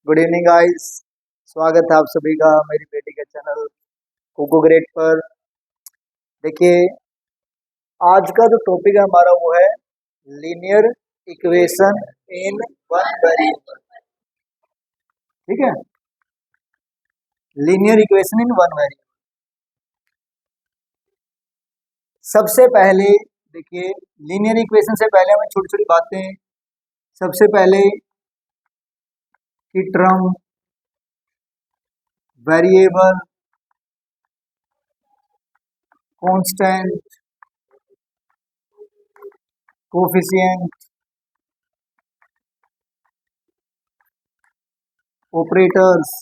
Good evening guys. स्वागत है आप सभी का मेरी बेटी के चैनल कोको ग्रेड पर। देखिए, आज का जो टॉपिक है हमारा वो है linear equation in one variable. ठीक है, linear equation in one variable. सबसे पहले देखिए, लीनियर इक्वेशन से पहले हमें छोटी छोटी बातें, सबसे पहले की term, variable, constant, coefficient, operators,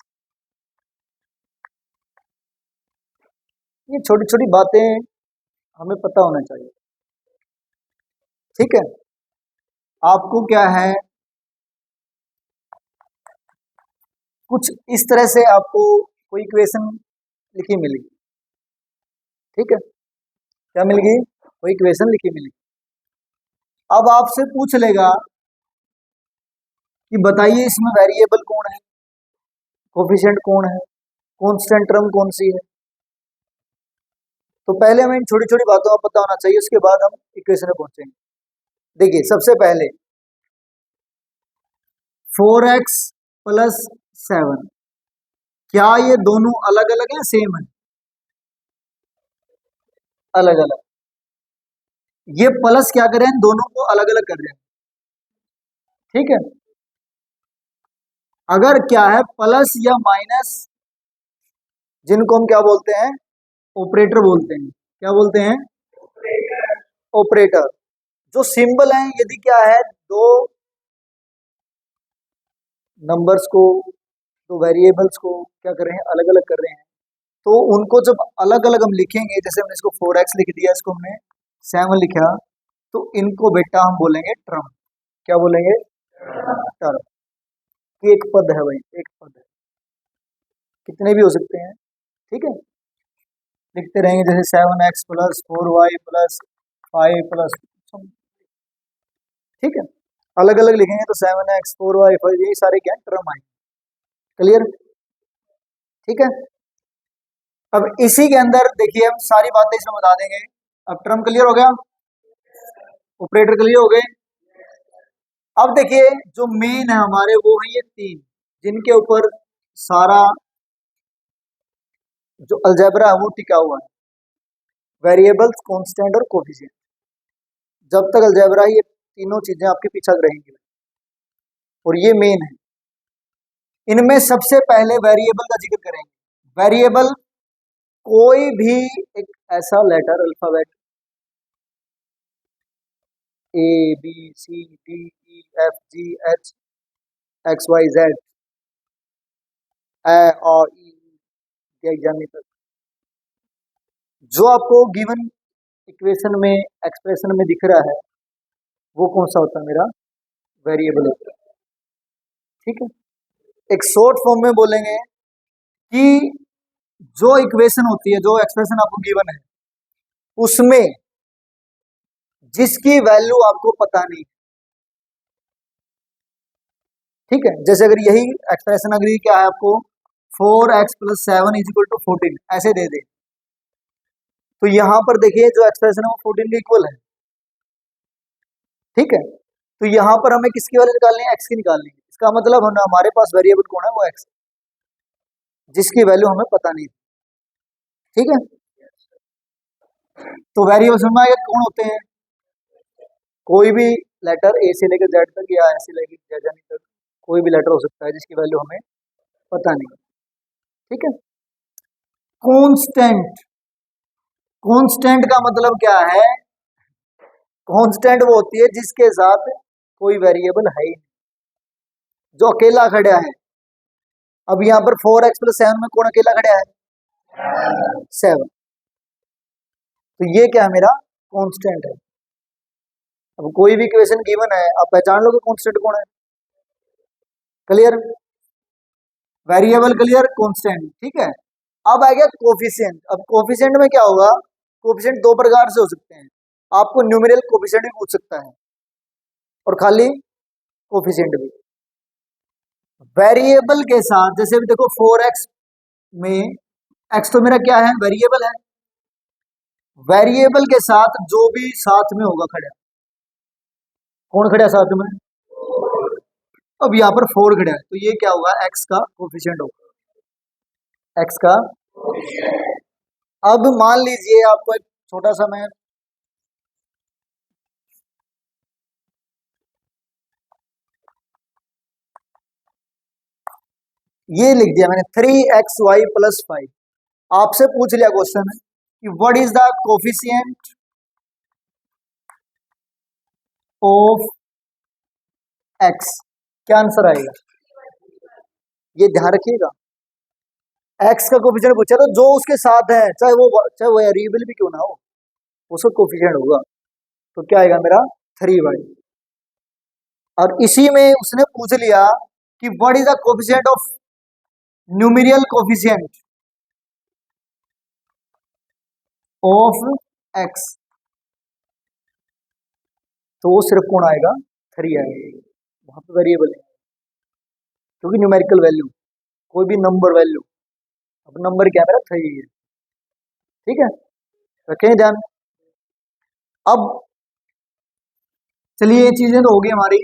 ये छोटी छोटी बातें हमें पता होना चाहिए। ठीक है, आपको क्या है, कुछ इस तरह से आपको कोई इक्वेशन लिखी मिलेगी। ठीक है, क्या मिलेगी? कोई इक्वेशन लिखी मिलेगी। अब आपसे पूछ लेगा कि बताइए इसमें वेरिएबल कौन है, कोफिशिएंट कौन है, कांस्टेंट टर्म कौन सी है। तो पहले हमें इन छोटी छोटी बातों का पता होना चाहिए, उसके बाद हम इक्वेशन में पहुंचेंगे। देखिए, सबसे पहले 4x + 7, क्या ये दोनों अलग अलग है, सेम है? अलग अलग। ये प्लस क्या कर रहे हैं, दोनों को अलग अलग कर रहे हैं। ठीक है, अगर क्या है प्लस या माइनस, जिनको हम क्या बोलते हैं, ऑपरेटर बोलते हैं। क्या बोलते हैं? ऑपरेटर। जो सिंबल है, यदि क्या है, दो नंबर्स को, दो वेरिएबल्स को क्या कर रहे हैं, अलग अलग कर रहे हैं, तो उनको जब अलग अलग हम लिखेंगे, जैसे हमने इसको 4x लिख दिया, इसको हमने 7 लिखा, तो इनको बेटा हम बोलेंगे टर्म। क्या बोलेंगे? टर्म। एक पद है भाई, एक पद है, कितने भी हो सकते हैं। ठीक है, लिखते रहेंगे, जैसे 7x + 4y + 5 +। ठीक है, अलग अलग लिखेंगे तो 7x 4y 5, यही सारे क्या टर्म आएंगे। क्लियर? ठीक है, अब इसी के अंदर देखिए हम सारी बातें इसमें बता देंगे। अब टर्म क्लियर हो गया, ऑपरेटर क्लियर हो गए। अब देखिए, जो मेन है हमारे वो है ये तीन, जिनके ऊपर सारा जो अलजेब्रा है वो टिका हुआ है, वेरिएबल्स, कांस्टेंट और कोफिशिएंट। जब तक अलजेब्रा है, ये तीनों चीजें आपके पीछे रहेंगी और ये मेन है। इनमें सबसे पहले वेरिएबल का जिक्र करेंगे। वेरिएबल कोई भी एक ऐसा letter, alphabet A B C D E F G H X Y Z और यानी तक, जो आपको गिवन इक्वेशन में, एक्सप्रेशन में दिख रहा है, वो कौन सा होता है? मेरा वेरिएबल होता है। ठीक है, एक शॉर्ट फॉर्म में बोलेंगे कि जो इक्वेशन होती है, जो एक्सप्रेशन आपको गिवन है, उसमें जिसकी वैल्यू आपको पता नहीं। ठीक है, जैसे अगर यही एक्सप्रेशन अगर क्या है आपको 4x + 7 = 14 ऐसे दे दे, तो यहां पर देखिए जो एक्सप्रेशन है वो 14 के इक्वल है। ठीक है, तो यहां पर हमें किसकी वैल्यू निकालनी है? x की निकालनी है। इसका मतलब हमारे पास वेरिएबल कौन है? वो x, जिसकी वैल्यू हमें पता नहीं। ठीक है, तो वेरिएबल समझ में आएगा कौन होते हैं? कोई भी लेटर ए से लेकर जेड तक, या ऐसे लेकर जेड तक, कोई भी लेटर हो सकता है जिसकी वैल्यू हमें पता नहीं। ठीक है, कांस्टेंट। कांस्टेंट का मतलब क्या है? कांस्टेंट वो होती है जिसके साथ कोई वेरिएबल है ही नहीं, जो अकेला खड़ा है। अब यहाँ पर 4x + 7 में कौन अकेला खड़ा है? 7। तो ये क्या है? मेरा कांस्टेंट है। अब कोई भी इक्वेशन गिवन है, आप पहचान लो कि कांस्टेंट कौन है। क्लियर? Variable clear, constant. ठीक है, अब आ गया कोफिशिएंट। अब कोफिशिएंट में क्या होगा? कोफिशिएंट दो प्रकार से हो सकते हैं, आपको न्यूमेरिकल कोफिशिएंट भी पूछ सकता है और खाली कोफिशिएंट भी। वेरिएबल के साथ, जैसे भी देखो 4x में x तो मेरा क्या है, वेरिएबल है। वेरिएबल के साथ जो भी साथ में होगा खड़ा, कौन खड़ा है साथ में? अब यहाँ पर 4 खड़ा है, तो ये क्या होगा, x का कोफिशिएंट होगा, x का। अब मान लीजिए आपको एक छोटा सा मैं ये लिख दिया मैंने 3xy प्लस 5। आपसे पूछ लिया क्वेश्चन कि what is the coefficient of x, क्या आंसर आएगा? ये ध्यान रखिएगा, x का कोफिशिएंट पूछा तो जो उसके साथ है, चाहे वो वेरिएबल भी क्यों ना हो, उसका कोफिशिएंट होगा। तो क्या आएगा मेरा 3y। और इसी में उसने पूछ लिया कि what is the coefficient of numerical coefficient of x, तो वो सिर्फ कौन आएगा, 3 आएगा। वहां पे वेरिएबल है, क्योंकि न्यूमेरिकल वैल्यू कोई भी नंबर वैल्यू, अब नंबर क्या है मेरा 3 है। ठीक है, रखें ध्यान। अब चलिए ये चीजें तो होगी हमारी।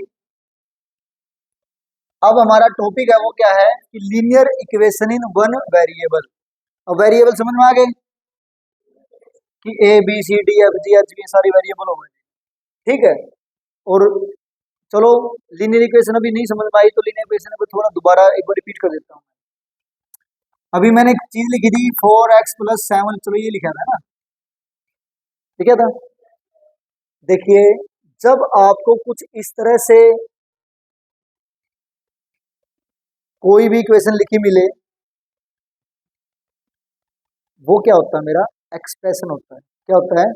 अब हमारा टॉपिक है वो क्या है कि linear equation in one variable. अब वेरिएबल समझ में आ गए कि A B C D F G H ये सारी वेरिएबल हो गए। ठीक है, और चलो लीनियर इक्वेशन अभी नहीं समझ में आई तो लीनियर इक्वेशन को थोड़ा दोबारा एक बार रिपीट कर देता हूँ। अभी मैंने एक चीज लिखी थी 4x प्लस 7, चलो ये लिखा था ना, लिखा था। देखिए जब आपको कुछ इस तरह से कोई भी इक्वेशन लिखी मिले, वो क्या होता है, मेरा एक्सप्रेशन होता है। क्या होता है,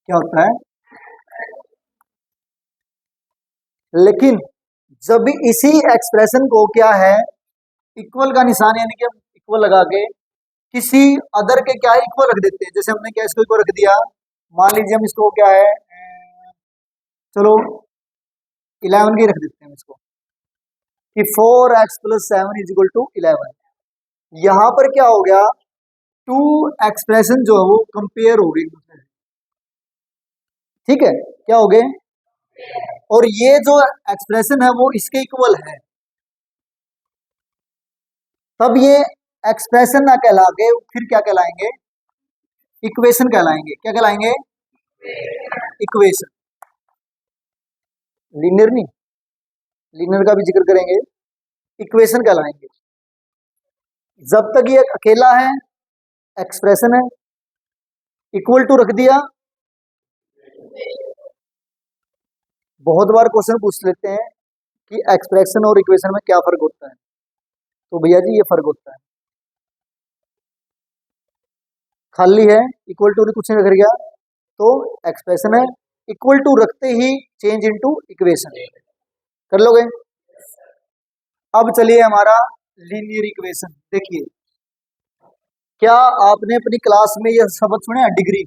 क्या होता है? लेकिन जब भी इसी एक्सप्रेशन को क्या है, इक्वल का निशान यानी कि हम इक्वल लगा के किसी अदर के क्या है इक्वल रख देते हैं। जैसे हमने क्या इसको इक्वल रख दिया, मान लीजिए हम इसको क्या है, चलो 11 के रख देते हैं इसको, कि 4x plus 7 is equal to 11। यहां पर क्या हो गया, टू एक्सप्रेशन जो है वो कंपेयर हो गई एक दूसरे से। ठीक है, क्या हो गए, और ये जो एक्सप्रेशन है वो इसके इक्वल है, तब ये एक्सप्रेशन ना कहला के फिर क्या कहलाएंगे, इक्वेशन कहलाएंगे। क्या कहलाएंगे, इक्वेशन। लीनियर नहीं, लीनियर का भी जिक्र करेंगे, इक्वेशन कहलाएंगे। जब तक ये अकेला है एक्सप्रेशन है, इक्वल टू रख दिया। बहुत बार क्वेश्चन पूछ लेते हैं कि एक्सप्रेशन और इक्वेशन में क्या फर्क होता है, तो भैया जी ये फर्क होता है, खाली है इक्वल टू कुछ नहीं रख गया तो एक्सप्रेशन है, इक्वल टू रखते ही चेंज इनटू इक्वेशन। कर लोगे? अब चलिए हमारा लीनियर इक्वेशन देखिए। क्या आपने अपनी क्लास में यह शब्द सुने हैं, डिग्री?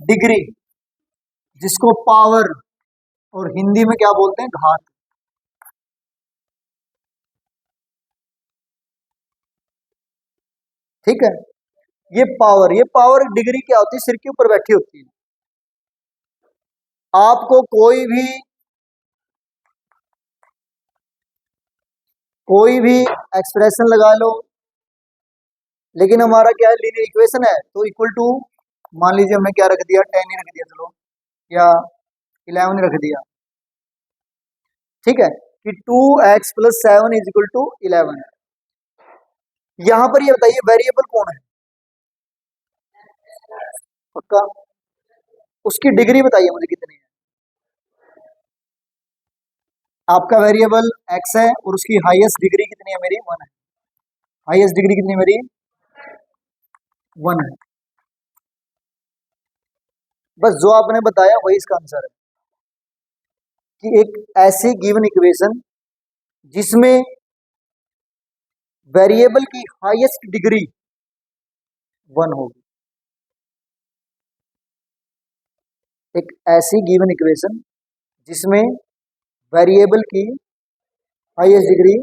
डिग्री जिसको पावर और हिंदी में क्या बोलते हैं, घात। ठीक है, ये पावर डिग्री क्या होती है, सिर के ऊपर बैठी होती है। आपको कोई भी एक्सप्रेशन लगा लो, लेकिन हमारा क्या है, लीनियर इक्वेशन है, तो इक्वल टू, मान लीजिए हमने क्या रख दिया, 10 ही रख दिया चलो, या 11 ही रख दिया। ठीक है, कि 2x plus 7 is equal to 11। यहां पर ये बताइए वेरिएबल कौन है, पक्का? उसकी डिग्री बताइए मुझे कितनी है। आपका वेरिएबल x है और उसकी हाईएस्ट डिग्री कितनी है, मेरी 1 है। हाईएस्ट डिग्री कितनी है मेरी, 1 है। बस जो आपने बताया वही इसका आंसर है, कि एक ऐसी गिवन इक्वेशन जिसमें वेरिएबल की हाईएस्ट डिग्री 1 होगी। एक ऐसी गिवन इक्वेशन जिसमें वेरिएबल की हाईएस्ट डिग्री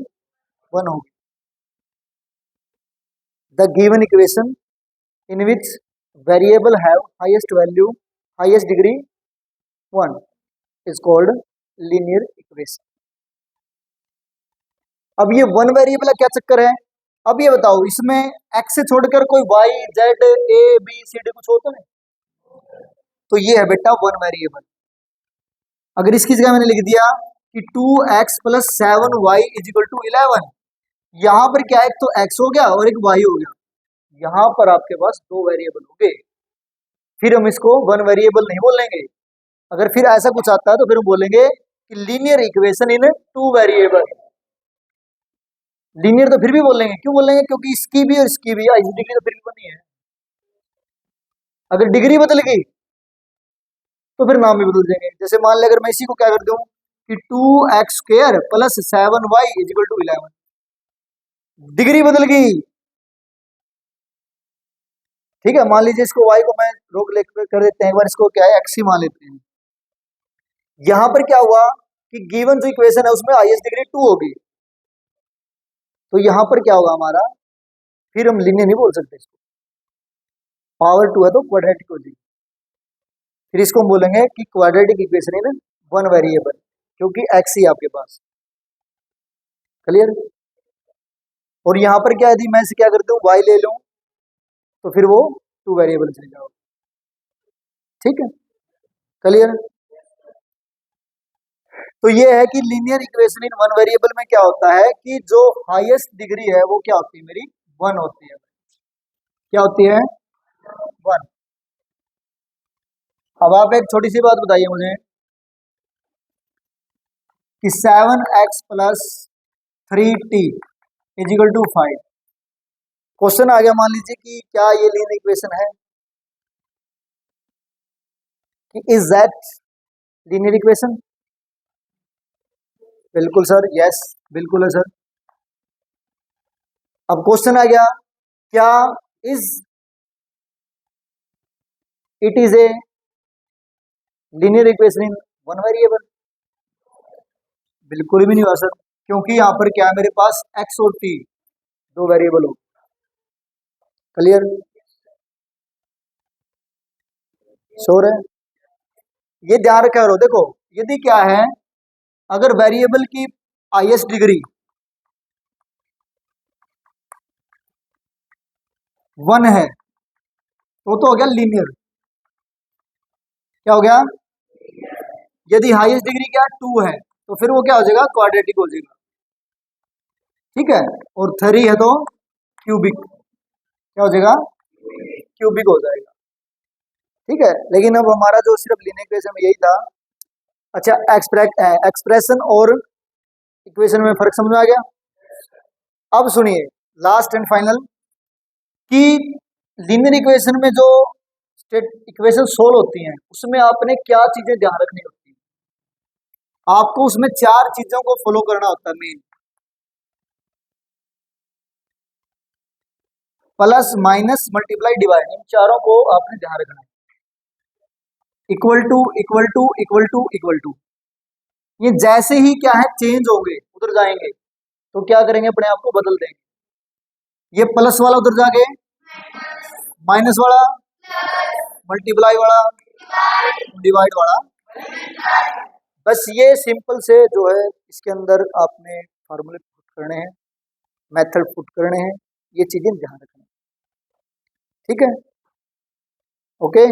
1 होगी। The given equation in which variable have highest degree 1 is called linear equation. अब ये वन वेरिएबल का क्या चक्कर है? अब ये बताओ, इसमें एक्स से छोड़कर कोई Y Z A B C D कुछ होता नहीं, तो ये है बेटा वन वेरिएबल। अगर इसकी जगह मैंने लिख दिया कि 2x + 7y = 11, यहां पर क्या है, एक तो x हो गया और एक y हो गया, यहां पर आपके पास दो वेरिएबल हो गए। फिर हम इसको वन वेरिएबल नहीं बोलेंगे। अगर फिर ऐसा कुछ आता है तो फिर हम बोलेंगे कि लीनियर इक्वेशन इन टू वेरिएबल। लीनियर तो फिर भी बोलेंगे, क्यों बोलेंगे? क्योंकि इसकी भी और इसकी भी हाईएस्ट डिग्री तो फिर भी बनी है। अगर डिग्री बदल गई तो फिर नाम भी बदल जाएंगे। जैसे मान ले अगर मैं इसी को क्या कर दूं कि 2x² + 7y = 11, डिग्री बदल गई। ठीक है, मान लीजिए इसको y को मैं रोक ले कर देते हैं, एक बार इसको क्या है x ही मान लेते हैं। यहां पर क्या हुआ कि गिवन जो इक्वेशन है उसमें हाईएस्ट डिग्री 2 होगी, तो यहां पर क्या होगा हमारा, फिर हम लीनियर नहीं बोल सकते इसको, पावर 2 है तो क्वाड्रेटिक हो जाएगी। फिर इसको हम बोलेंगे कि quadratic equation in one variable, क्योंकि x ही आपके पास। क्लियर? और यहां पर क्या, यदि मैं इसे क्या करता हूँ y ले लूं तो फिर वो टू वेरिएबल चले जाओ। ठीक है, क्लियर? तो ये है कि linear equation in one variable में क्या होता है कि जो हाईएस्ट डिग्री है वो क्या होती है, मेरी 1 होती है। क्या होती है? 1। अब आप एक छोटी सी बात बताइए मुझे कि 7x + 3t = 5। क्वेश्चन आ गया, मान लीजिए कि क्या ये लीनियर इक्वेशन है, कि इज दैट लीनियर इक्वेशन? बिल्कुल सर, यस बिल्कुल है सर। अब क्वेश्चन आ गया, क्या is it is a linear equation in one variable? बिल्कुल भी नहीं हुआ सर, क्योंकि यहां पर क्या है, मेरे पास x और t दो वेरिएबल हो। क्लियर? श्योर है? ये ध्यान रखा करो। देखो, यदि क्या है, अगर वेरिएबल की हाईएस्ट डिग्री 1 है तो हो गया लीनियर। क्या हो गया? यदि हाईएस्ट डिग्री क्या 2 है तो फिर वो क्या हो जाएगा, क्वाड्रेटिक हो जाएगा। ठीक है, और 3 है तो क्यूबिक। क्या हो जाएगा? क्यूबिक हो जाएगा। ठीक है, लेकिन अब हमारा जो सिर्फ लीनियर इक्वेशन में यही था। अच्छा, एक्सप्रेशन और इक्वेशन में फर्क समझ में आ गया? अब सुनिए लास्ट एंड फाइनल, कि लीनियर इक्वेशन में जो स्टेट इक्वेशन सोल्व होती हैं उसमें आपने क्या चीजें ध्यान रखनी होती है। आपको उसमें 4 चीजों को फॉलो करना होता है main. Plus, minus, multiply, divide, इन चारों को आपने ध्यान रखना है। Equal to, equal to, equal to, equal to, ये जैसे ही क्या है चेंज होंगे, उधर जाएंगे तो क्या करेंगे, अपने आप को बदल देंगे। ये प्लस वाला उधर जाके माइनस वाला, मल्टीप्लाई वाला, डिवाइड वाला। बस ये सिंपल से जो है इसके अंदर आपने फॉर्मूले पुट करने हैं, मेथड पुट करने हैं, ये चीजें ध्यान रखना। ठीक है, ओके।